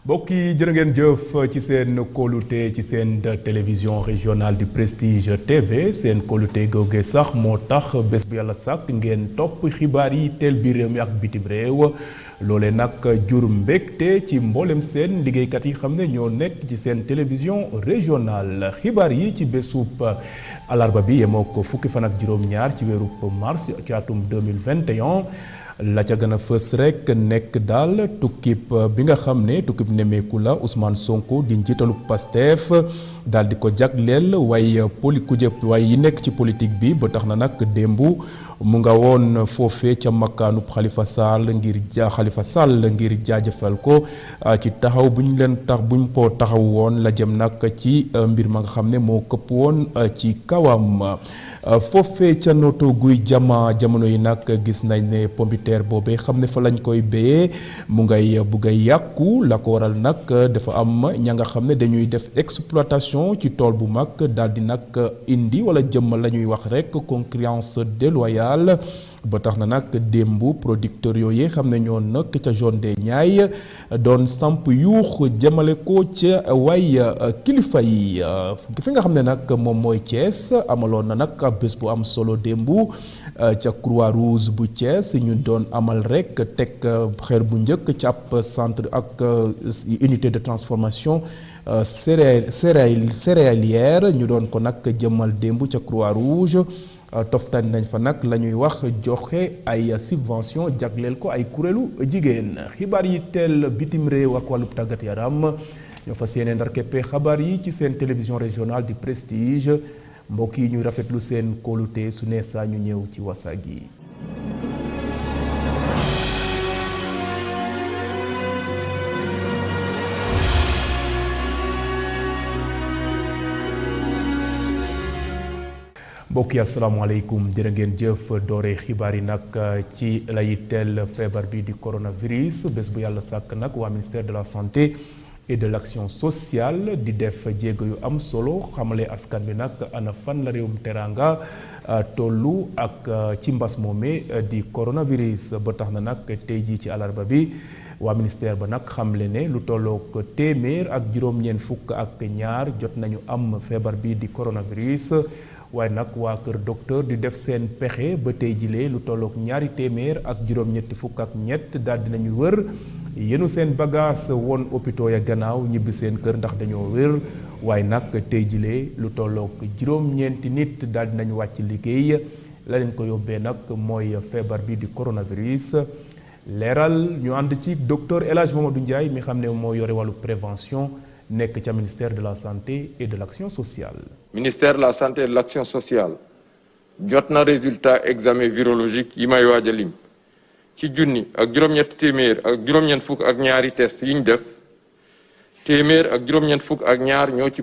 mbokk yi jërë ngeen jëf ci seen kóolute ci seen télévision régionale du Prestige TV seen kóolute googe sax moo tax bés bu yàlla sàkk ngeen topp xibaar yi teel biir réew mi ak bitim réew loole nag jur mbégte ci mboolem seen liggéeykat yi xam ne ñoo nekk ci seen télévision régionale xibaar yi ci bésub alarba bi yemoo ko fukki fan ak juróom-ñaar ci weeru mars ci atum 2021 la ca gën a fës rek nekk daal tukkib bi nga xam ne tukkib nemeeku la Ousmane Sonko di njiitalu Pastef daal di ko jagleel waaye waaye yi nekk ci politique bi ba tax na nag démb mu nga woon foofee ca makkaanub Khalifa Sall ngir jaajëfal ko ci taxaw buñ ko taxaw woon la jëm nag ci mbir ma nga xam ne moo këpp woon ci kawam foofee ca noto guy jamono yi nag gis nañ ne pompiteer boobee xam ne fa lañ koy béyee mu ngay bugg a yàqu la ko waral nag dafa am ña nga xam ne dañuy def exploitation ci tool bu mag daal di nag indi wala jëmmal la ñuy wax rek concurrence déloyale ba tax na nag démb producteurs yooyu xam ne ñoo nag ca zone des Niayes doon samp yuux jëmale ko ca way kilifa yi fi nga xam ne nag moom mooy Thiès amaloon na nag bés bu am solo démb ca Croix-Rouge bu Thiès ñu doon amal rek teg xeer bu njëkk ci ab centre ak unité de transformation céréalière ñu doon ko nag jëmmal démb ca Croix-Rouge toftan nañ fa nag la ñuy wax joxe ay subvention jagleel ko ay kuréelu jigéen xibaar yi teel bitim réew ak wàllub tàggat yaram ñoo fas yéene ndar keppe xabaar yi ci seen télévision régionale du Prestige mbokk yi ñuy rafetlu seen kóolute su ne saa ñu ñëw ci wasaag yi. mbokk yi asalaamaaleykum jërë ngeen jëf doore xibaar yi nag ci lay teel feebar bi di coronavirus bés bu yàlla sàkk nag waa ministère de la santé et de l'action sociale di def jéego yu am solo xamale askan bi nag ana fan la réewum teranga tollu ak ci mbas moome di coronavirus ba tax na nag tey jii ci alarba bi waa ministère ba nag xamle ne lu tollook téeméer ak juróom-ñeent fukk ak ñaar jot nañu am feebar bi di coronavirus waaye nag waa kër docteur di def seen pexe ba tey jilee lu tollook ñaari téeméer ak juróom-ñetti fukk ak ñett daal dinañu wër yenu seen bagage woon hôpitaux ya gannaaw ñibbi seen kër ndax dañoo wér waaye nag tey jilee lu tollook juróom-ñeenti nit daal dinañu wàcc liggéey la leen ko yóbbee nag mooy feebar bi di coronavirus leeral ñu ànd ci docteur El Hadj Mamadou Ndiaye mi xam ne moo yore wàllu prévention nekk ca ministère de la santé et de l'action sociale. ministère de la santé et de l'action sociale jot na résultat examen virologique yi may waaj a lim ci junni ak juróom-ñett téeméer ak juróom-ñeent fukk ak ñaari test yi ñu def téeméer ak juróom-ñeent fukk ak ñaar ñoo ci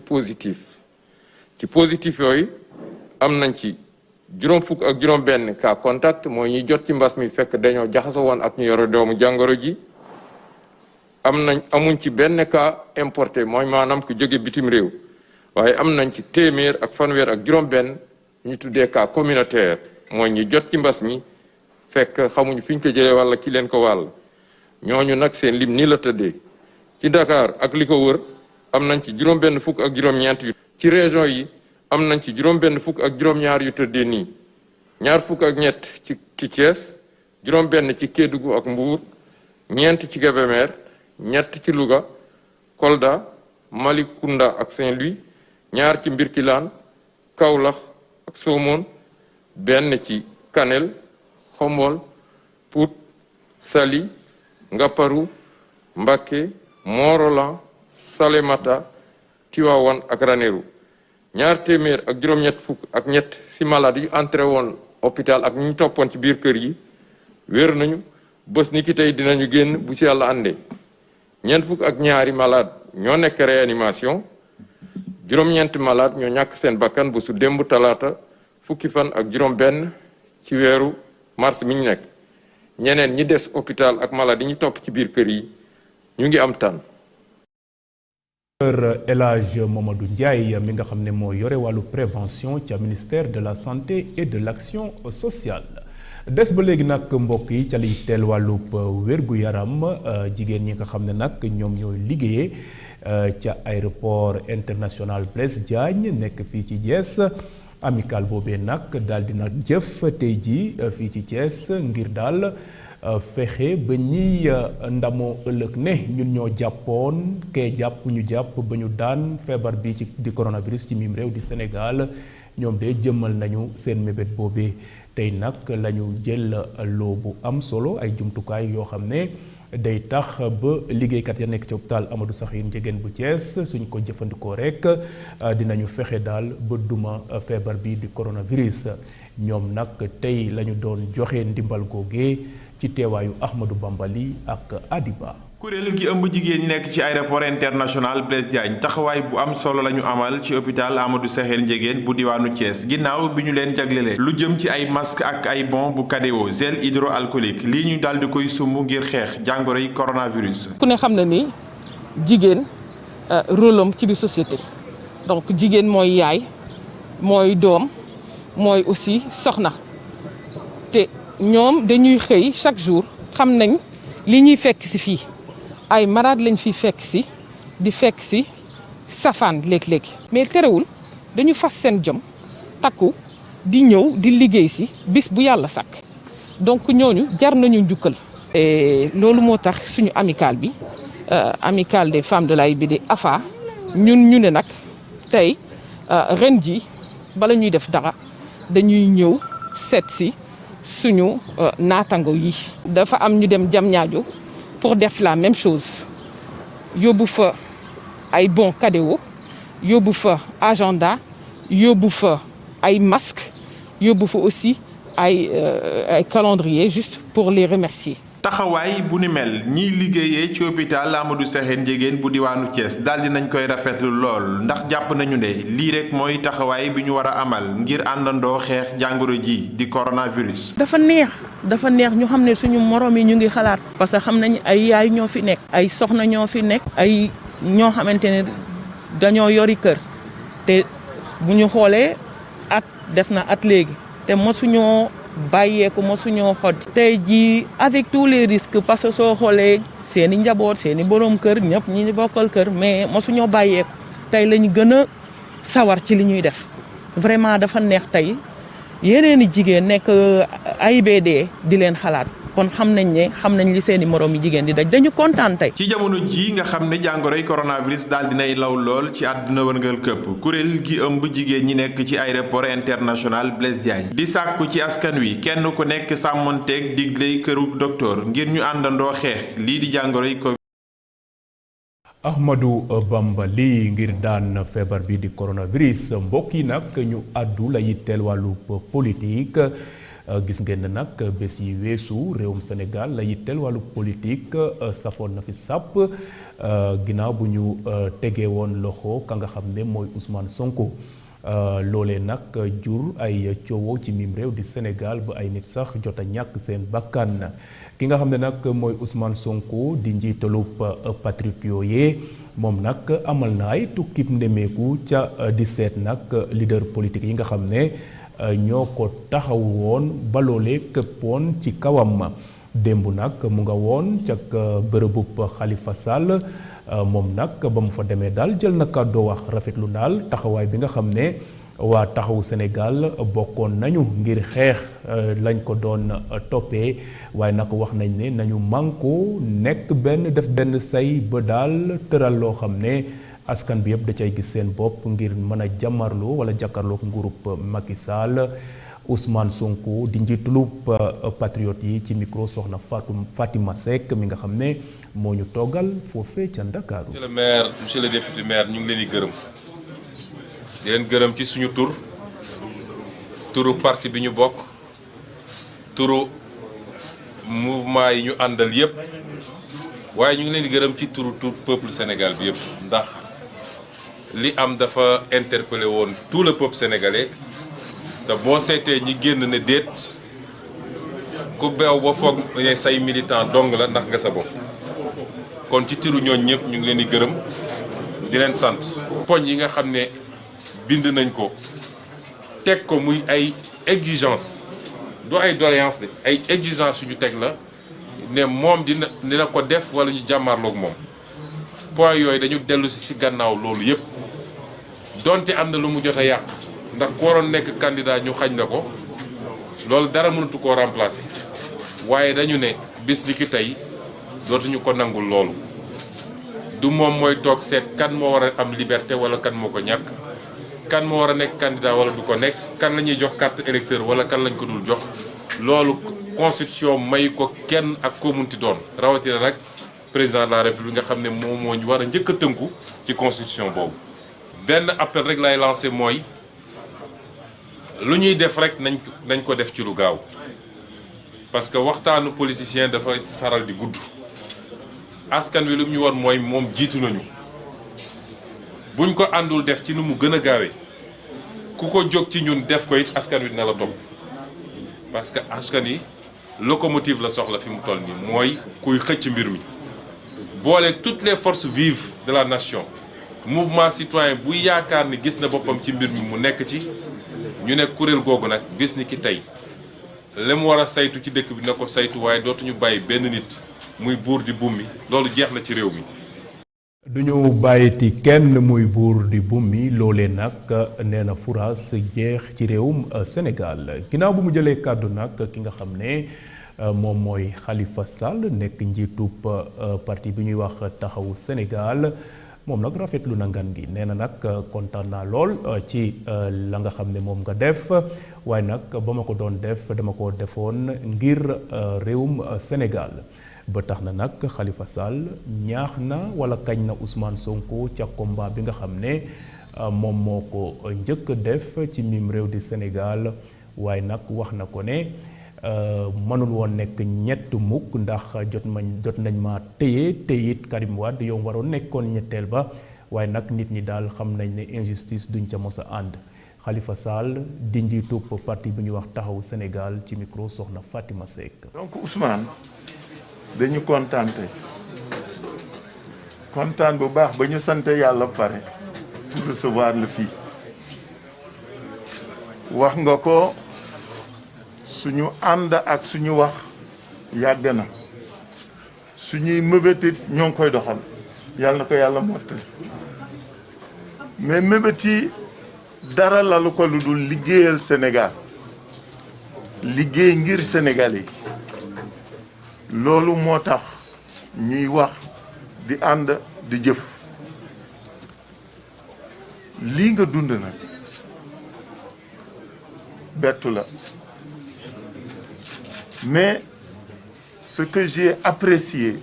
positif yooyu am nañ ci juróom fukk ak juróom-benn cas contact mooy ñi jot ci mbas mi fekk dañoo jaxasoo woon ak ñu yore doomu jàngoro ji. amuñ ci benn cas importé mooy maanaam ku jóge bitim réew waaye am nañ ci téeméer ak fanweer ak juróom-benn ñu tuddee cas communautaire mooy ñi jot ci mbas mi fekk xamuñ fi ñu ko jëlee walla ki leen ko wàll ñooñu nag seen lim nii la tëddee ci Dakar ak li ko wër am nañ ci juróom-benn fukk ak juróom-ñeent yu ci région yi am nañ ci juróom-benn fukk ak juróom-ñaar yu tëddee nii ñaar fukk ak ñett ci Thiès juróom-benn ci Kédougou ak Mbour ñeent ci Kébémer ñett ci Louga Kolda Malicounda ak Saint-Louis ñaar ci Mbirkilaan Kaolack ak Somone benn ci Kanel Xombol Pout Saly Ngaparou Mbacké Morolan Salémata Tivaouane ak Ranérou ñaar téeméer ak juróom-ñett fukk ak ñett si malade yu entré woon hôpital ak ñu toppoon ci biir kër yi wér nañu bés ni ki tey dinañu génn bu ci yàlla àndee ñeent fukk ak ñaari malade ñoo nekk réanimation juróom-ñeenti malade ñoo ñàkk seen bakkan bu su démb talaata fukki fan ak juróom-benn ci weeru mars mi ñu nekk ñeneen ñi des hôpital ak malade yi ñu topp ci biir kër yi ñu ngi am tànn. El Hadj Mamadou Ndiaye mi nga xam ne moo yore wàllu prévention ca ministère de la santé et de l'action sociale. des ba léegi nag mbokk yi ca liy teel wàllub wér-gu-yaram jigéen ñi nga xam ne nag ñoom ñooy liggéeyee ca aéroport international Blaise Diagne nekk fii ci Thiès amical boobee nag daal dina jëf tey jii fii ci Thiès ngir daal fexe ba ñiy ndamoo ëllëg ne ñun ñoo jàppoon kee jàpp ñu jàpp ba ñu daan feebar bi ci di coronavirus ci mim réew di Sénégal ñoom de jëmmal nañu seen mébét boobee tey nag la ñu jël loo bu am solo ay jumtukaay yoo xam ne day tax ba liggéeykat ya nekk ci hôpital Amadou Sakhir Ndiéguène bu Thiès suñ ko jëfandikoo rek dinañu fexe daal ba duma feebar bi di coronavirus ñoom nag tey la ñu doon joxe ndimbal googee ci teewaayu Ahmadou Bambali ak Adiba. kuréel gi ëmb jigéen ñi nekk ci aéroport international Blaise Diagne taxawaay bu am solo la ñu amal ci hôpital Amadou Sakhir Ndiéguène bu diwaanu Thiès ginnaaw bi ñu leen jaglelee lu jëm ci ay masque ak ay bon bu kadeo gel hydroalcoolique lii ñu daal di koy sumb ngir xeex jàngoro yi coronavirus. ku ne xam na ni jigéen rôle am ci biir société donc jigéen mooy yaay mooy doom mooy aussi soxna te ñoom dañuy xëy chaque jour xam nañ li ñuy fekk si fii. ay malade lañ fi fekk si di fekk si safaan léeg-léeg mais terewul dañu fas seen jom takku di ñëw di liggéey si bis bu yàlla sàkk donc ñooñu jar nañu njukkal. et loolu moo tax suñu amical bi amical des femmes de l'AIBD AFA ñun ñu ne nag tey ren ji bala ñuy def dara dañuy ñëw seet si suñu naatango yi. dafa am ñu dem Diamniadio pour def la même chose yóbbu fa ay bons cadeaux yóbbu fa agenda yóbbu fa ay masques yóbbu fa aussi ay calendrier juste pour les remercier. taxawaay bu ni mel ñiy liggéeyee ci hôpital Amadou Sakhir Ndiéguène bu diwaanu Thiès daal di nañ koy rafetlu lool ndax jàpp nañu ne lii rek mooy taxawaay bi ñu war a amal ngir àndandoo xeex jàngoro ji di coronavirus. dafa neex ñu xam ne suñu moroom yi ñu ngi xalaat parce que xam nañ ay yaay ñoo fi nekk ay soxna ñoo fi nekk ay ñoo xamante ne dañoo yori kër te bu ñu xoolee at def na at léegi te mosuñoo bàyyeeku mosuñoo xod tey jii avec tous les risques parce que soo xoolee seeni njaboot seeni boroom kër ñëpp ñi bokkal kër mais mosuñoo bàyyeeku tey lañu gën a sawar ci li ñuy def vraiment dafa neex tey yeneeni jigéen nekk AIBD di leen xalaat kon xam nañ li seeni moroom yi jigéen di daj dañu kontaan tey. ci jamono ji nga xam ne jàngoroy coronavirus daal dinay law lool ci àdduna wërngal këpp kuréel gi ëmb jigéen ñi nekk ci aéroport international Blaise Diagne di sàkku ci askan wi kenn ku nekk sàmmonteeg digley këru docteur ngir ñu àndandoo xeex lii di jàngoroy ko. Ahmadou Bambali ngir daan feebar bi di coronavirus mbokk yi nag ñu àddu la yitteel wàllu politique. gis ngeen nag bés yi weesu réewum Sénégal la yitteel wàllu politique safoon na fi sàpp ginnaaw bu ñu tegee woon loxo ka nga xam ne mooy Ousmane Sonko loolee nag jur ay coowoo ci mim réew di Sénégal ba ay nit sax jot a ñàkk seen bakkan ki nga xam ne nag mooy Ousmane Sonko di njiitalub patriote yooyee moom nag amal na ay tukkib ndemeeku ca di seet nag leader politique yi nga xam ne ñoo ko taxaw woon ba loolee këppoon ci kawam démb nag mu nga woon ca bërëbub Khalifa Sall moom nag ba mu fa demee daal jël na kàddoo wax rafetlu daal taxawaay bi nga xam ne waa taxawu Sénégal bokkoon nañu ngir xeex lañ ko doon toppee waaye nag wax nañ ne nañu mànkoo nekk benn def benn say ba daal tëral loo xam ne askan bi yëpp da cay gis seen bopp ngir mën a jàmmarloo wala jàkkaarloog nguurub Macky Sall Ousmane Sonko di njiitulub patriote yi ci micro soxna Fatima Seck mi nga xam ne moo ñu toggal foofee ca Ndakaaru. monsieur le maire monsieur le député maire ñu ngi leen di gërëm ci suñu turu parti bi ñu bokk turu mouvement yi ñu àndal yëpp waaye ñu ngi leen di gërëm ci turu peuple Sénégal bi yëpp ndax li am dafa interpellé woon tout le peuple sénégalais te boo seetee ñi génn ne déet ku beew ba foog ne say militant dong la ndax nga sa bopp kon ci turu ñooñ ñëpp ñu ngi leen di gërëm di leen sant poñ yi nga xam ne bind nañ ko teg ko muy ay exigence du ay doléance de ay exigence yu ñu teg la ne moom dina ko def wala ñu jàmmarloog moom point yooyu dañu dellu si gannaaw loolu yëpp donte am na lu mu jot a yàq ndax ku waroon nekk candidat ñu xañ na ko loolu dara mënatu koo remplacer waaye dañu ne bis ni ki tey dootuñu ko nangul loolu du moom mooy toog seet kan moo war a am liberté wala kan moo ko ñàkk kan moo war a nekk candidat wala du ko nekk kan la ñuy jox carte électeur wala kan lañ ko dul jox loolu constitution may ko kenn ak ko munti doon rawatina nag président de la république nga xam ne moom moo ñu war a njëkk a tënku ci constitution boobu. benn appel rek lay lancé mooy lu ñuy def rek nañ ko def ci lu gaaw parce que waxtaanu politicien dafa faral di gudd askan wi lu ñu war mooy moom jiitu nañu buñ ko àndul def ci nu mu gën a gaawee ku ko jóg ci ñun def ko it askan wi dina la topp parce que askan yi locomotive la soxla fi mu toll nii mooy kuy xëcc mbir mi boole toutes les forces vives de la nation mouvement citoyen bu yaakaar ni gis na boppam ci mbir mi mu nekk ci ñu ne kuréel googu nag bis ni ki tey li mu war a saytu ci dëkk bi na ko saytu waaye dootuñu bàyyi benn nit muy buur di bummi loolu jeex na ci réew mi. duñu bàyyiti kenn muy buur di bummi loolee nag nee na furaas jeex ci réewum Sénégal ginnaaw bu mu jëlee kàddu nag ki nga xam ne moom mooy Khalifa Sall nekk njiitub parti bi ñuy wax taxawu Sénégal moom nag rafetlu na ngan gi nee na nag kontaan naa lool ci la nga xam ne moom nga def waaye nag ba ma ko doon def dama ko defoon ngir réewum Sénégal ba tax na nag Khalifa Sall ñaax na wala kañ na Ousmane Sonko ca combat bi nga xam ne moom moo ko njëkk def ci mim réew di Sénégal waaye nag wax na ko ne mënul woon nekk ñett mukk ndax jot nañ ma téye it Karim Wade yow waroon nekkoon ñetteel ba waaye nag nit ñi daal xam nañ ne injustice duñ ca mos a ànd Khalifa Sall di njiitub parti bi ñuy wax taxawu Sénégal ci micro soxna Fatima Seck. donc Ousmane dañu kontaan bu baax ba ñu sant yàlla pare pour recevoir la fii wax nga ko suñu ànd ak suñu wax yàgg na suñuy mëbëtit ñoo ngi koy doxal yàlla na ko yàlla mottali mais mëbët yi dara lalu ko lu dul liggéeyal Sénégal liggéey ngir Sénégal yi loolu moo tax ñuy wax di ànd di jëf lii nga dund nag bettu la mais ce que j'ai apprécié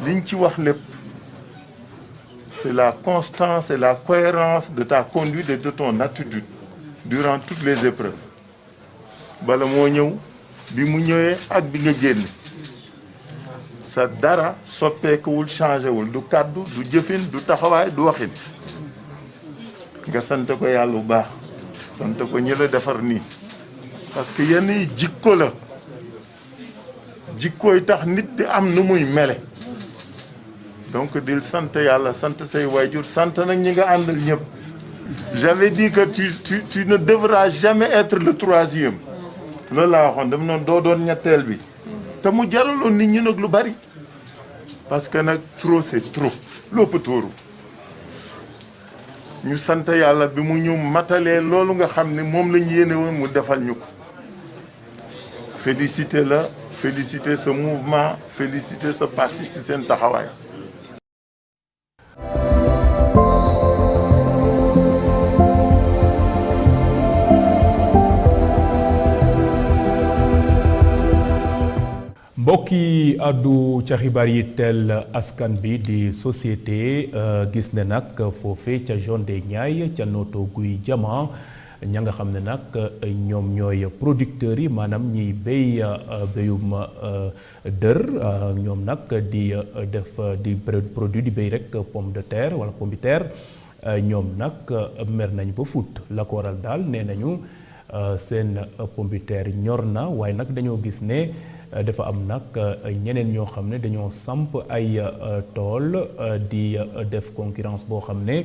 liñ ci wax lépp c'est la constance et la cohérence de ta conduite et de ton attitude durant toutes les épreuves bala moo ñëw bi mu ñëwee ak bi nga génn sa dara soppeekuwul changé wul du kàddu du jëfin du taxawaay du waxin nga sant ko yàlla bu baax sant ko ñi la defar nii parce que yenn yi jikko la jikkooy tax nit di am nu muy mele donc dil sant yàlla sant say waajur sant nag ñi nga àndal ñëpp j'avais dit que tu ne devras jamais être le troisième loolu laa waxoon dama noonu doo doon ñetteel bi te mu jaraloon nit ñi nag lu bari parce que nag trop c'est trop lépp tóoru ñu sant yàlla bi mu ñu matalee loolu nga xam ne moom la ñu yéene woon mu defal ñu ko féliciter la féliciter ce mouvement féliciter ce parti ci seen taxawaay. mbokk yi àddu ca xibaar yi teel askan bi di société gis ne nag foofe ca zone des Niayes ca Notto Gouye Diama ña nga xam ne nag ñoom ñooy producteurs yi maanaam ñiy béy béyum dër ñoom nag di def di produit di béy rek pomme de terre wala pomme de terre ñoom nag mer nañ ba fut la ko waral daal nee nañu seen pomme de terre ñor na waaye nag dañoo gis ne dafa am nag ñeneen ñoo xam ne dañoo samp ay tool di def concurrence boo xam ne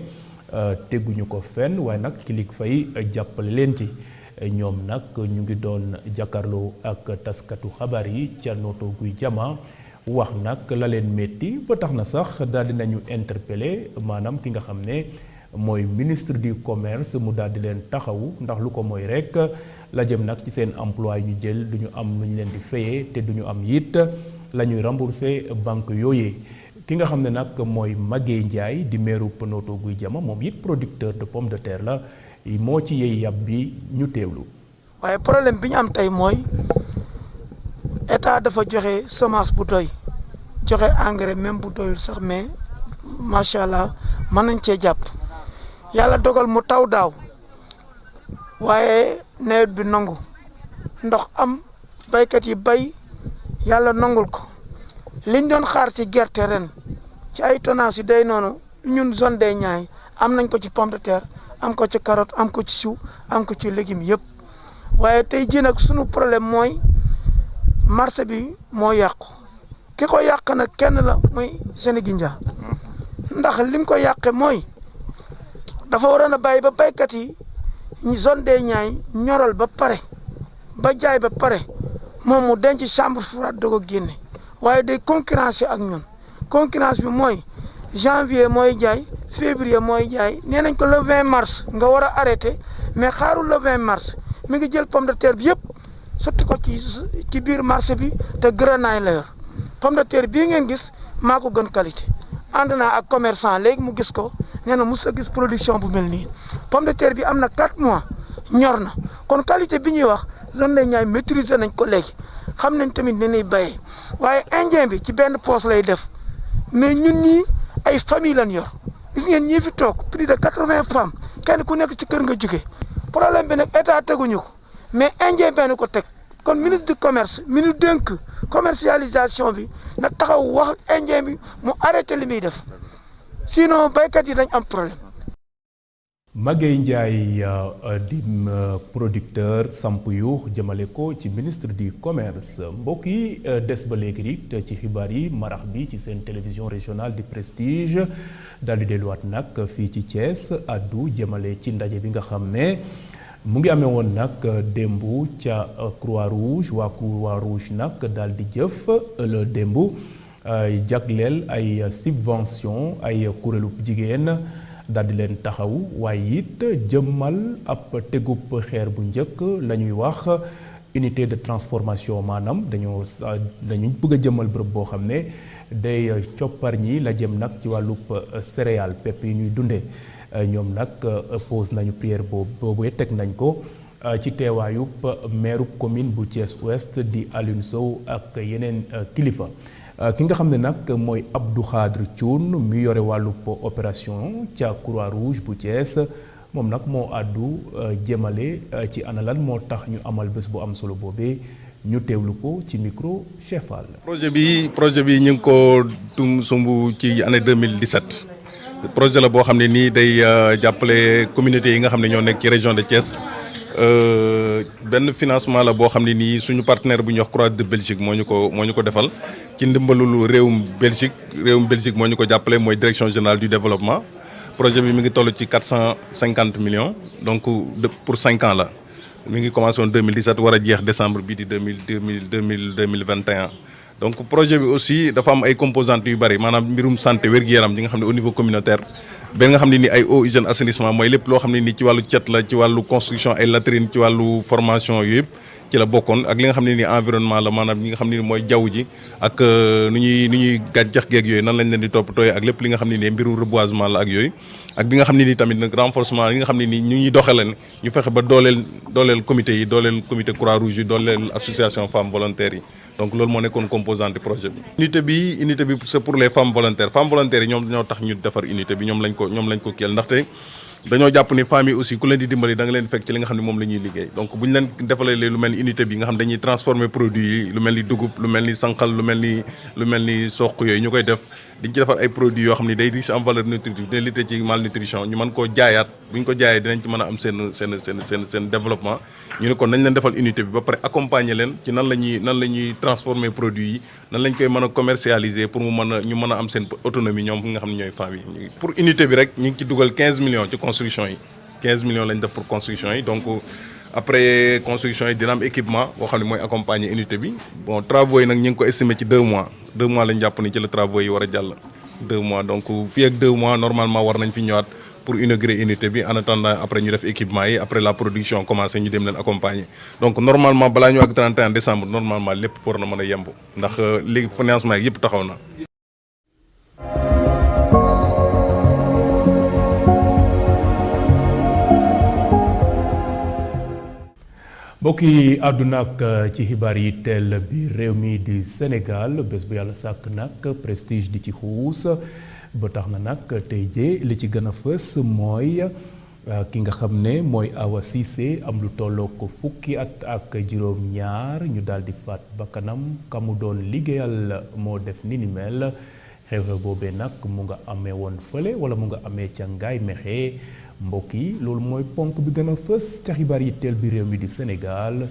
teguñu ko fenn waaye nag kilifa yi jàppale leen ci ñoom nag ñu ngi doon jàkkaarloo ak taskatu xabaar yi ca Notto Gouye Diama wax nag la leen métti ba tax na sax daal di nañu interpellé maanaam ki nga xam ne mooy ministre du commerce mu daal di leen taxawu ndax lu ko mooy rek la jëm nag ci seen emploi ñu jël du ñu am lu ñu leen di fayee te du ñu am it la ñuy remboursé banque yooyee ki nga xam ne nag mooy Maguette Ndiaye di meeru Notto Gouye Diama moom it producteur de pomme de terre la moo ci yey yàb bi ñu teewlu. waaye problème bi ñu am tey mooy état dafa joxe semence bu doy joxe engrais même bu doyul sax mais macha allah mën nañ cee jàpp yàlla dogal mu taw daaw waaye nawet bi nangu ndox am baykat yi bay yàlla nangul ko liñ doon xaar ci gerte ren ci ay tonnage yi day noonu ñun zone des Niayes am nañ ko ci pomme de terre am ko ci carotte am ko ci chou am ko ci légumes yëpp waaye tey jii nag sunu problème mooy marché bi moo yàqu ki ko yàq nag kenn la muy Sénégindia ndax lim ko yàqe mooy dafa waroon a bàyyi ba baykat yi zone des Niayes ñoral ba pare ba jaay ba pare moom mu denc chambre froide doog a génne waaye day concurrence ak ñun concurrence bi mooy janvier mooy jaay février mooy jaay nee nañ ko le 20 mars nga war a arrêté mais xaarul le 20 mars mi ngi jël pomme de terre bi yëpp sotti ko ci biir marché bi te grenaille la yor pomme de terre bii ngeen gis maa ko gën qualité ànd naa ak commerçant léegi mu gis ko nee na mos a gis production bu mel nii pomme de terre bi am na 4 mois ñor na kon qualité bi ñuy wax zone des Niayes maîtriser nañ ko léegi xam nañ tamit ni ñuy béyee waaye indien bi ci benn poche lay def mais ñun ñii ay famille lañ yor gis ngeen ñii fi toog plus de 80 femmes kenn ku nekk ci kër nga jóge problème bi nag état teguñu ko mais indien benn ko teg kon ministre du commerce ministre dénk commercialisation bi na taxaw wax ak indien bi mu arrêté li muy def sinon baykat yi dañ am problème. Maguette Ndiaye di producteur samp yu jëmale ko ci ministre du commerce mbokk yi des ba léegi it ci xibaar yi marax bi ci seen télévision régionale du prestige daal di delluwaat nag fii ci Thiès addu jëmale ci ndaje bi nga xam ne mu ngi amee woon nag démb ca Croix-Rouge waa Croix-Rouge nag daal di jëf le démb jagleel ay subvention ay kuréelu jigéen daal di leen taxaw waaye it jëmmal ab tegub xeer bu njëkk la ñuy wax unité de transformation maanaam dañu bëgg a jëmmal bërëb boo xam ne day coppar ñi la jëm nag ci wàllub céréales pepp yi ñuy dundee ñoom nag pose nañu prière boobu teg nañ ko ci teewaayub maire commune bu Thiès Ouest di Alioune Sow ak yeneen kilifa ki nga xam ne nag mooy Abdou Khadre Thioune mi yore wàllub opération ca Croix-Rouge bu Thiès moom nag moo àddu jëmale ci ana lan moo tax ñu amal bés bu am solo boobee ñu teewlu ko ci micro Cheikh Fall. projet bi ñu ngi ko sumb ci année 2017 projet la boo xam ne nii day jàppale communauté yi nga xam ne ñoo nekk ci région de Thiès benn financement la boo xam ne nii suñu partenaire bu ñuy wax Croix de Belgique moo ñu ko defal ci ndimbalulu réewum Belgique moo ñu ko jàppale mooy direction générale du développement projet bi mi ngi toll ci 450 millions donc pour 5 ans la mi ngi commencé woon 2017 war a jeex décembre bii di 2021 donc projet bi aussi dafa am ay composantes yu bëri maanaam mbirum santé wér-gu-yaram yi nga xam ne au niveau communautaire benn nga xam ne ni ay eau hygiène assainissement mooy lépp loo xam ne ni ci wàllu cet la ci wàllu construction ay latrines ci wàllu formation yooyu yëpp ci la bokkoon ak li nga xam ne ni environnement la maanaam ñi nga xam ne ni mooy jaww ji ak nu ñuy gàncax geeg yooyu nan lañ leen di toppatooyee ak lépp li nga xam ne ni mbiru reboisement la ak yooyu ak bi nga xam ne ni tamit nag renforcement yi nga xam ne ni ñu ñuy doxaleen ñu fexe ba dooleel comité yi dooleel comité Croix-Rouge yi dooleel association femmes volontaires yi donc loolu moo nekkoon composante projet bi. unité bi c'est pour les femmes volontaires yi ñoom dañoo tax ñu defar unité bi ñoom lañ ko kiyal ndaxte dañoo jàpp ni femmes yi aussi ku leen di dimbali da nga leen fekk ci li nga xam ne moom la ñuy liggéey donc bu ñu leen defalee lu mel ni unité bi nga xam dañuy transformer produits yi lu mel ni dugub lu mel ni sànqal lu mel ni soq yooyu ñu koy def diñ ci defar ay produits yoo xam ne day riche en valeur nutritive dina lutter ci malnutrition ñu mën koo jaayaat bu ñu ko jaayee dinañ ci mën a am seen développement ñu ne kon nañ leen defal unité bi ba pare accompagner leen ci nan la ñuy transformer produits yi nan lañ koy mën a commercialiser pour ñu mën a am seen autonomie ñoom nga xam ne ñooy femmes yi. pour unité bi rek ñu ngi ci dugal 15 millions ci construction yi 15 millions lañ def pour construction yi donc après construction yi dina am équipement boo xam ne mooy accompagner unité bi bon travaux yi nag ñu ngi ko estimer ci 2 mois 2 mois lañ jàpp ni ci la travaux yi war a jàll 2 mois donc fii ak 2 mois normalement war nañ fi ñëwaat pour inaugurer unité bi en attendant après ñu def équipement yi après la production commencé ñu dem leen accompagner donc normalement balaa ñu ak 31 décembre normalement lépp war na mën a yemb ndax léegi financement yi yëpp taxaw na. mbokk yi àdduna ak ci xibaar yi teel bi réew mi di Sénégal bés bu yàlla sàkk nag prestige di ci xuus ba tax na nag tey jii li ci gën a fës mooy ki nga xam ne mooy Awa Cissé am lu tolloo ko fukki at ak juróom-ñaar ñu daal di faat bakkanam ka mu doon liggéeyal moo def ni mel xew-xew boobee nag mu nga amee woon fële wala mu nga amee ca Ngaye Mékhé mbokk yi loolu mooy ponk bi gën a fës ca xibaar yi teel bi réew mi di Sénégal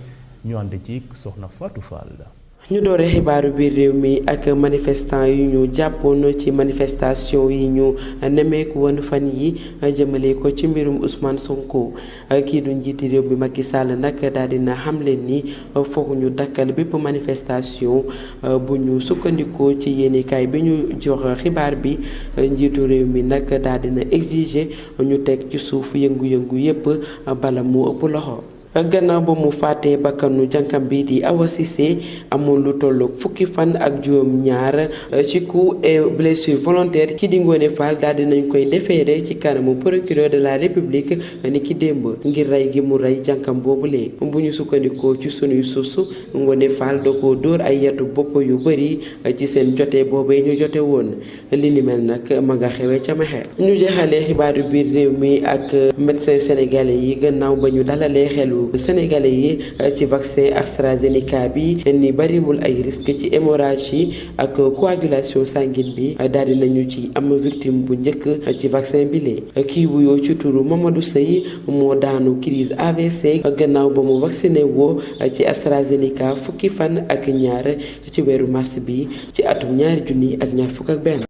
ñu ànd ci soxna Fatou Fall. ñu doore xibaaru biir réew mi ak manifestant yu ñu jàppoon ci manifestation yi ñu nemmeeku woon fan yi jëmale ko ci mbirum Ousmane Sonko kii du njiiti réew mi Macky Sall nag daal dina xamle ni foog ñu dakkal bépp manifestation bu ñu sukkandikoo ci yéenekaay bi ñu jox xibaar bi njiitu réew mi nag daal dina exiger ñu teg ci suuf yëngu-yëngu yépp bala mu ëpp loxo. gannaaw ba mu faatee bakkanu jànkam bi di Awa Cissé amoon lu tolloog fukki fan ak juróom-ñaar ci coup et blessure volontaire ki di Ngoné Fall daal dinañ koy déféré ci kanamu procureur de la République ni ki démb ngir rey gi mu rey jànkam boobule bu ñu sukkandikoo ci sunuy suuf Ngoné Fall da ko dóor ay yetu bopp yu bëri ci seen jote boobee ñu jote woon li ni mel nag ma nga xewee ca Mékhé ñu jeexalee xibaaru biir réew mi ak médecin sénégalais yi gannaaw ba ñu dalalee xelu sénégalais yi ci vaccin AstraZeneca bi ni bariwul ay risque ci hémorragie ak coagulation sanguine bi daal di nañu ci am victime bu njëkk ci vaccin bi lee kii wuyoo ci turu Mamadou Seye moo daanu crise AVC gannaaw ba mu vacciné woo ci AstraZeneca fukki fan ak ñaar ci weeru mars bi ci atum 2021.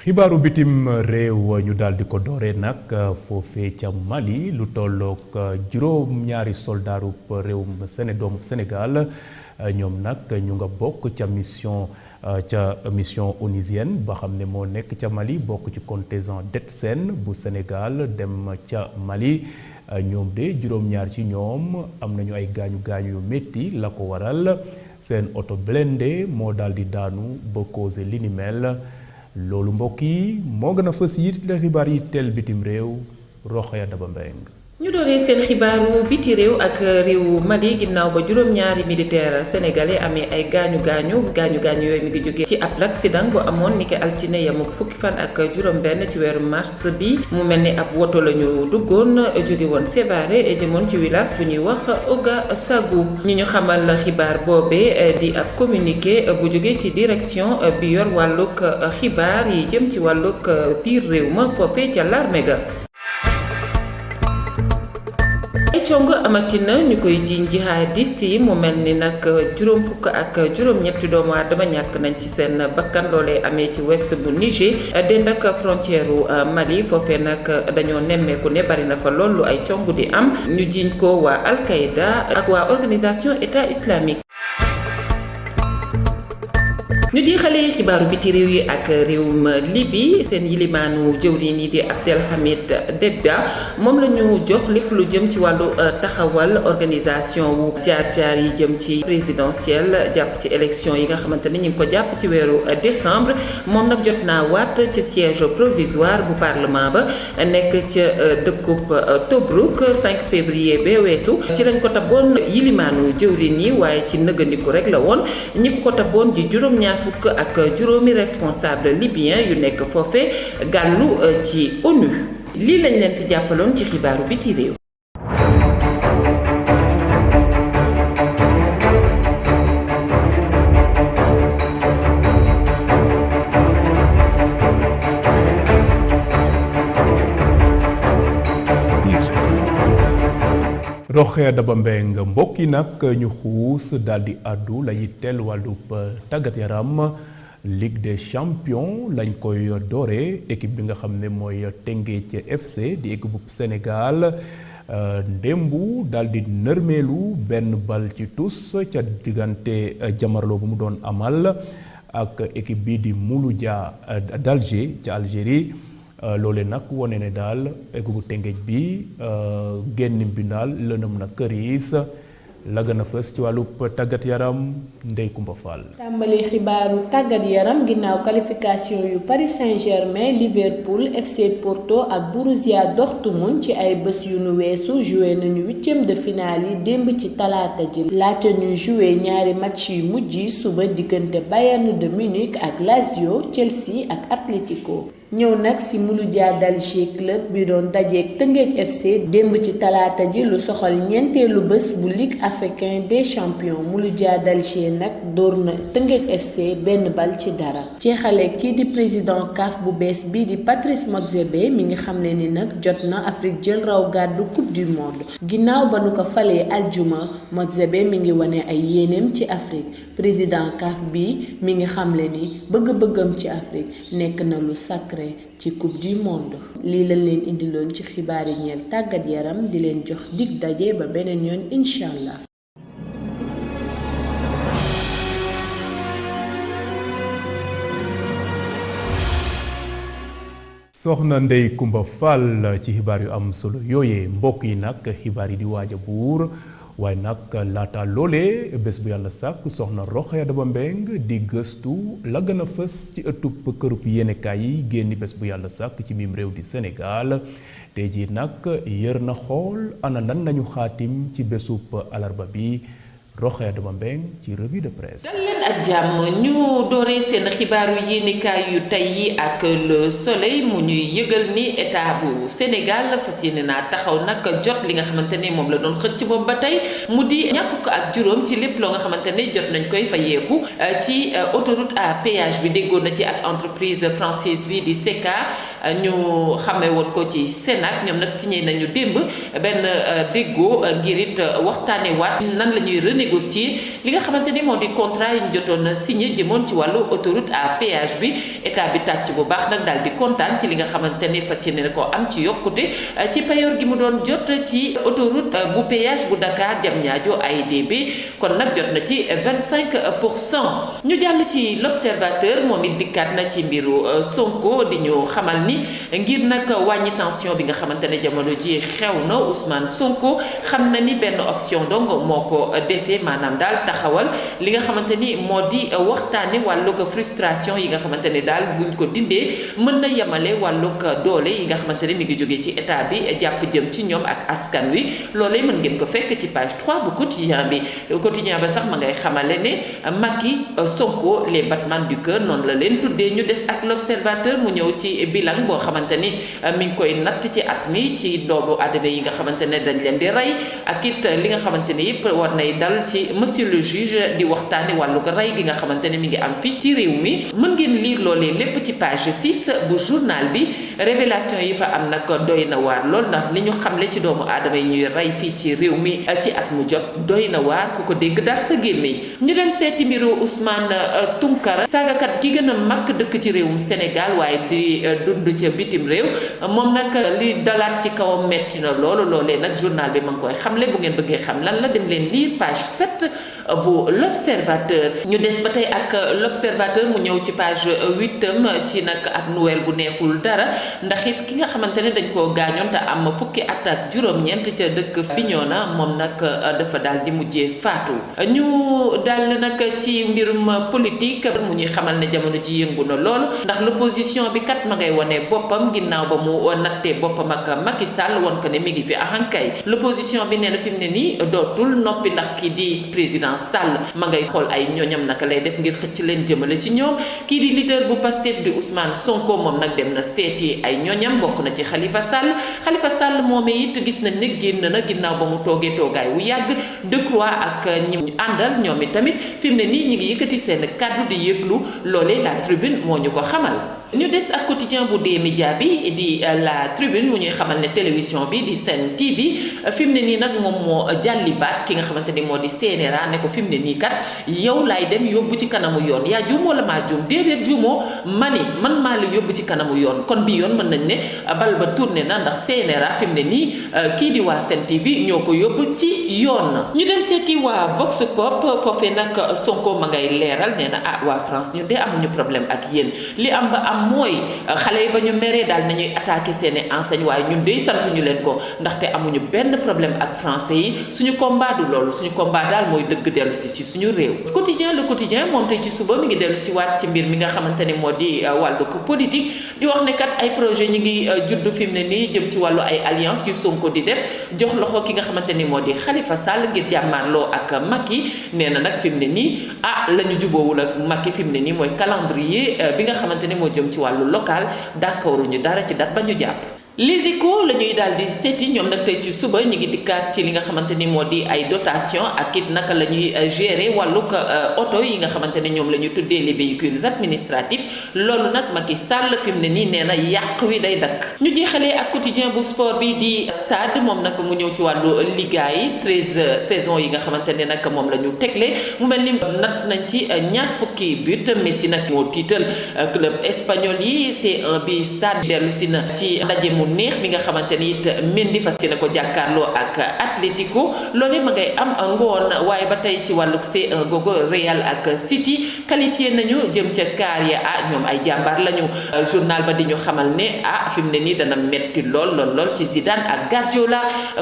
xibaaru bitim réew ñu daal di ko dooree nag foofee ca Mali lu tollook juróom-ñaari soldaaru réewum doomu Sénégal ñoom nag ñu nga bokk ca mission onusienne ba xam ne moo nekk ca Mali bokk ci contingent DETSEN bu Sénégal dem ca Mali ñoom de juróom-ñaar ci ñoom am nañu ay gaañu-gaañu yu métti la ko waral seen oto blindé moo daal di daanu ba causé li ni mel loolu mbokk yi moo gën a fës yit la xibaar yi teel bitim réew Rokhaya Daba Mbeng ñu dooree seen xibaaru biti réew ak réewu Mali ginnaaw ba juróom-ñaari militaire sénégalais amee ay gaañu gaañu yooyu mi ngi jógee ci ab accident bu amoon niki altine yamuk fukki fan ak juróom-benn ci weeru mars bi mu mel ni ab woto la ñu duggoon jóge woon Sévaré jëmoon ci village bu ñuy wax Ouagassogou ñi ñu xamal xibaar boobee di ab communiqué bu jóge ci direction bi yor wàllug xibaar yi jëm ci wàllug biir réew ma foofee ca l'armée ga ay cong amatina ñu koy jiiñ jihadis yi mu mel ni nag juróom fukk ak juróom-ñetti doomu aadama ñàkk nañ ci seen bakkan loolee amee ci west bu Niger dend ak frontière u Mali foofee nag dañoo nemmeeku ne bari na fa loolu ay cong di am ñu jiiñ ko waa Al-Qaïda ak waa organisation état islamique. ñu jeexalee xibaaru biti réew yi ak réewum Libi seen yilimaanu jëwriñ yi di Abdelhamid Debba moom la ñu jox lépp lu jëm ci wàllu taxawal organisation wu jaar-jaar yi jëm ci présidentielle jàpp ci élection yi nga xamante ne ñu ngi ko jàpp ci weeru décembre moom nag jot naa waat ci siège provisoire bu parlement ba nekk ca dëkkub Tobruk 5 février ba weesu ci lañ ko taboon yilimaanu jëwriñ yi waaye ci nëgëndiku rek la woon ñi ko taboon di juróom-ñaar fukk ak juróomi responsable libyen yu nekk foofe gàllu ci ONU lii lañ leen fi jàppaloon ci xibaaru biti réew. Rokhaya Daba Mbeng mbokk yi nag ñu xuus daal di àddu la yitteel wàllub tàggat yaram Ligue des champions lañ koy doore équipe bi nga xam ne mooy Teungueth FC di équipe bu Sénégal ndémbu daal di nërmeelu benn bal ci tus ca diggante jamarloo bu mu doon amal ak équipe bi di Mouloudia d'Alger ca Algérie loole nag wone ne daal équipe bu Teungueth bi génn bi daal lënëm na këriis la gën a fës ci wàllu tàggat yaram Ndeye Coumba Fall. tàmbali xibaaru tàggat yaram ginnaaw qualification yu Paris Saint-Germain Liverpool FC Porto ak Borussia Dortmund ci ay bés yu nu weesu joué nañu 8e de finale yi démb ci talaata ji laata ñu joué ñaari match yu mujj yi suba diggante Bayern de Munich ak Lazio Chelsea ak Atlético. ñëw nag ci Mouloudia d'Alger club bi doon dajeek Teungueth FC démb ci talaata ji lu soxal ñeenteelu bés bu Ligue africain des champions Mouloudia d'Alger nag dóor na Teungueth FC benn bal ci dara ci xale kii di président CAF bu bees bii di Patrice Motsepe mi ngi xamle ni nag jot na Afrique jël raw gàddu coupe du monde ginnaaw ba nu ko falee aljuma Motsepe mi ngi wane ay yéeneem ci Afrique président CAF bi mi ngi xamle ni bëgg-bëggam ci Afrique nekk na lu sacré ci coupe du monde lii lañ leen indiloon ci xibaar yi ñeel tàggat yaram di leen jox dig daje ba beneen yoon incha allah. soxna Ndeye Coumba Fall ci xibaar yu am solo yooyee mbokk yi nag xibaar yi di waaj a buur waaye nag laata loolee bés bu yàlla sàkk soxna Rokhaya Daba Mbeng di gëstu la gën a fës ci ëttub kërub yéenekaay yi génni bés bu yàlla sàkk ci miim réew di Sénégal tey jii nag yër na xool ana lan nañu xaatim ci bésub alarba bi Rokhaya Daba Mbeng ci revue de presse. dal leen ak jàmm ñu dooree seen xibaaru yéenekaay yu tey yi ak Le Soleil mu ñuy yëgal ni état bu Sénégal fas yéene naa taxaw nag jot li nga xamante ne moom la doon xëcc boobu ba tey mu di 25 ci lépp loo nga xamante ne jot nañ koy fayeeku ci autoroute à péage bi déggoon na ci ak entreprise française bi di SECA ñu xamee woon ko ci Sénac ñoom nag signé nañu démb benn déggoo ngir it waxtaane waat nan la ñuy renégocier li nga xamante ni moo di contrat yi ñu jotoon signé jëmoon ci wàllu autoroute à péage bi état bi tàcc bu baax nag daal di kontaan ci li nga xamante ne fas yéene na ko am ci yokkute ci payoor gi mu doon jot ci autoroute bu péage bu Dakar Diamniadio AIBD kon nag jot na ci 25%. ñu jàll ci l'observateur moom it dikkaat na ci mbiru Sonko di ñu xamal ni ngir nag wàññi tension bi nga xamante ne jamono ji xew na Ousmane Sonko xam na ni benn option donc moo ko dese maanaam daal taxawal li nga xamante ni moo di waxtaane wàllug frustration yi nga xamante ne daal buñ ko dindee mën na yemale wàllug doole yi nga xamante ne mi ngi jógee ci état bi jàpp jëm ci ñoom ak askan wi loolee mën ngeen ko fekk ci page 3 bu quotidien bi quotidien ba sax ma ngay xamale ne Macky Sonko les battements du cœur noonu la leen tuddee ñu des ak l'observateur mu ñëw ci bilan boo xamante ni mi ngi koy natt ci at mi ci doomu aadama yi nga xamante ne dañ leen di rey ak it li nga xamante ni yëpp war nay dal ci monsieur le juge di waxtaane wàllu ko rey gi nga xamante ne mi ngi am fii ci réew mi mën ngeen lire loolee lépp ci page 6 bu journal bi révélation yi fa am nag doy na waar lool ndax li ñu xamle ci doomu aadama yi ñuy rey fii ci réew mi ci at mu jot doy na waar ku ko dégg dar sa gémmiñ ñu dem seeti mbiru Ousmane Tounkara saagakat gi gën a mag dëkk ci réewum Sénégal waaye di dund ca bitim réew moom nag li dalaat ci kawam metti na loolu loolee nag journal bi ma ngi koy xamle bu ngeen bëggee xam lan la dem leen lire page 7 bu l'observateur ñu des ba tey ak l'observateur mu ñëw ci page 8 ci nag ab nouvelle bu neexul dara ndax it ki nga xamante ne dañ koo gaañoon te am fukki at ak juróom-ñeent ca dëkk Bignona moom nag dafa daal di mujjee faatu ñu dal nag ci mbirum politique mu ñuy xamal ne jamono ji yëngu na lool ndax l'opposition bi kat ma ngay wone boppam ginnaaw ba mu nattee boppam ak Macky Sall won ko ne mi ngi fi ahankay l'opposition bi nee na fi mu ne nii dootul noppi ndax kii di président Sall ma ngay xool ay ñooñam naka lay def ngir xëcc leen jëmale ci ñoom kii di leader bu Pastef di Ousmane Sonko moom nag dem na seeti ay ñooñam bokk na ci Khalifa Sall moomee it gis nañ ne génn na ginnaaw ba mu toogee toogaay wu yàgg Decroix ak ñi ñu àndal ñoom it tamit fi mu ne nii ñi ngi yëkkati seen kàddu di yëglu loolee la tribune moo ñu ko xamal ñu des ak quotidien bu dee média bi di la tribune mu ñuy xamal ne télévision bi di Sen TV fi mu ne nii nag moom moo jàlli baat ki nga xamante ni moo di CNRA ne ko fi mu ne nii kat yow laay dem yóbbu ci kanamu yoon yaa juum wala maa juum déedéet juumoo man maa la yóbbu ci kanamu yoon kon bi yoon mën nañ ne bal ba tourné na ndax CNRA fi mu ne nii kii di waa Sen TV ñoo ko yóbbu ci yoon. ñu dem seeti waa Vox Pop foofee nag Sonko ma ngay leeral nee na waa France ñu de amuñu problème ak yéen li am ba am mooy xale yi ba ñu meree daal nañuy attaqué seeni enseigne waaye ñun dey sant ñu leen ko ndaxte amuñu benn problème ak français yi suñu combat du loolu suñu combat daal mooy dëgg dellu si ci suñu réew. Le quotidien moom tey ci suba mi ngi dellu si waat ci mbir mi nga xamante ne moo di wàllu politique di wax ne kat ay projet ñi ngi judd fi mu ne nii jëm ci wàllu ay alliance yu Sonko di def jox loxo ki nga xamante ni moo di Khalifa Sall ngir jàmmaarloo ak Macky nee na nag fi mu ne nii la ñu juboowul ak Macky fi mu ne nii mooy calendrier bi nga xamante ne moo jëm ci wàllu local d'accord ñu dara ci date ba ñu jàpp. Les Échos la ñuy daal di seeti ñoom nag tey ci suba ñu ngi dikkaat ci li nga xamante ni moo di ay dotation ak it naka la ñuy gérer wàllug oto yi nga xamante ne ñoom la ñu tuddee les véhicules administratifs loolu nag Macky Sall fi mu ne nii nee na yàq wi day dakk ñu jeexalee ak quotidien bu sport bi di stade moom nag mu ñëw ci wàllu Liga yi 13 saisons yi nga xamante ne nag moom la ñu tegle mu mel ni natt nañ ci ñaar fukki but Messi nag moo tiital club espagnol yi C1 bi stade dellu si na ci ndaje mu neex bi nga xamante ni it Mendy fas yéene ko jàkkaarloo ak Atlético loolee ma ngay am ngoon waaye ba tey ci wàllug C1 gogo Real ak City qualifié nañu jëm ca quart ya ñoom ay jàmbaar lañu journal ba di ñu xamal ne fi mu ne nii dana metti lool ci Zidane ak Guardiola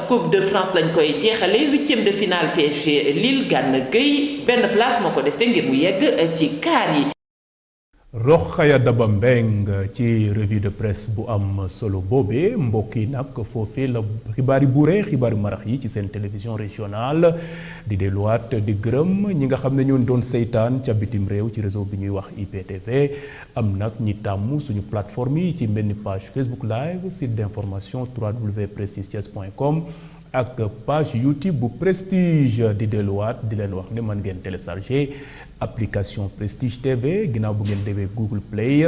Coupe de France lañ koy jeexale 8e de finale PSG Lille Gana Gueye benn place moo ko dese ngir mu yegg ci quart yi. Rokhaya Daba Mbeng ci revue de presse bu am solo boobee mbokk yi nag foofee la xibaari buuree xibaari marax yi ci seen télévision régionale di delluwaat di gërëm ñi nga xam ne ñoo doon seytaan ca bitim réew ci réseau bi ñuy wax IPTV am nag ñi tàmm suñu plateforme yi ci mel ni page Facebook live site d'information www.prestigethies.com ak page YouTube bu Prestige di delluwaat di leen wax ne mën ngeen télécharger application Prestige TV ginnaaw bu ngeen demee Google Play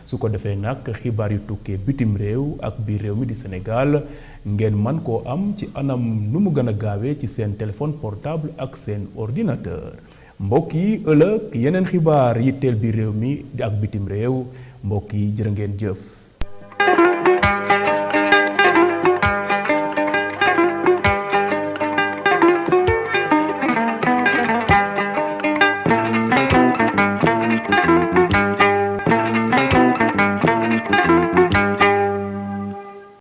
su ko defee nag xibaar yu tukkee bitim réew ak biir réew mi di Sénégal ngeen man koo am ci anam nu mu gën a gaawee ci seen téléphone portable ak seen ordinateur mbokk yi ëllëg yeneen xibaar yi teel biir réew mi ak bitim réew mbokk yi jërë ngeen jëf.